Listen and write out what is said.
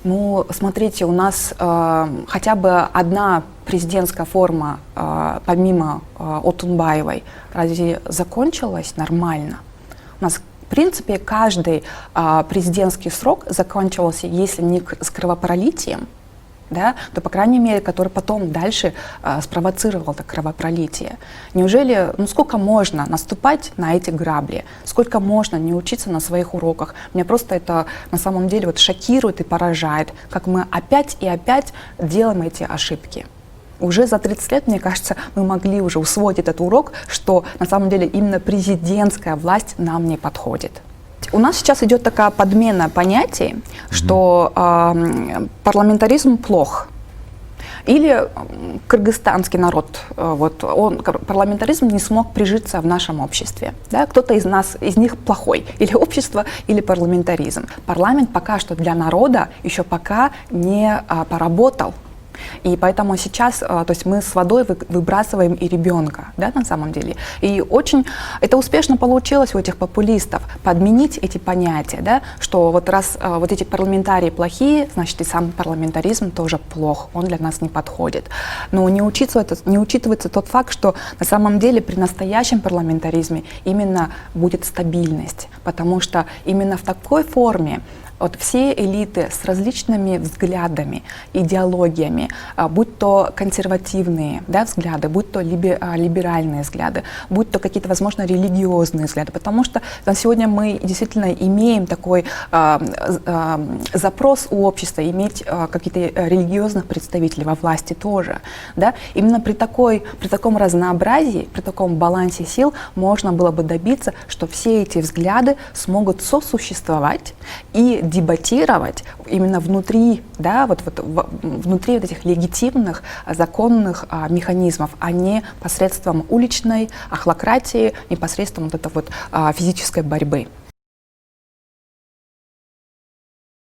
Ну, смотрите, у нас хотя бы одна президентская форма, помимо Отунбаевой, разве закончилась нормально? У нас, в принципе, каждый президентский срок заканчивался, если не с кровопролитием, да, то, по крайней мере, который потом дальше спровоцировал это кровопролитие. Неужели, ну сколько можно наступать на эти грабли? Сколько можно не учиться на своих уроках? Меня просто это на самом деле вот шокирует и поражает, как мы опять и опять делаем эти ошибки. Уже за 30 лет, мне кажется, мы могли уже усвоить этот урок, что на самом деле именно президентская власть нам не подходит. У нас сейчас идет такая подмена понятий, что парламентаризм плох. Или кыргызстанский народ, парламентаризм не смог прижиться в нашем обществе. Да? Кто-то из них плохой. Или общество, или парламентаризм. Парламент пока что для народа еще пока не поработал. И поэтому сейчас, то есть мы с водой выбрасываем и ребенка, да, на самом деле. И очень это успешно получилось у этих популистов, подменить эти понятия, да, что вот раз вот эти парламентарии плохие, значит и сам парламентаризм тоже плох, он для нас не подходит. Но не учитывается тот факт, что на самом деле при настоящем парламентаризме именно будет стабильность, потому что именно в такой форме вот все элиты с различными взглядами, идеологиями, будь то консервативные, да, взгляды, будь то либеральные взгляды, будь то какие-то, возможно, религиозные взгляды, потому что на сегодня мы действительно имеем такой запрос у общества, иметь какие-то религиозных представителей во власти тоже. Да? Именно при таком разнообразии, при таком балансе сил можно было бы добиться, что все эти взгляды смогут сосуществовать и дебатировать именно внутри, да, внутри вот этих легитимных, законных механизмов, а не посредством уличной охлократии, непосредством вот этой вот физической борьбы.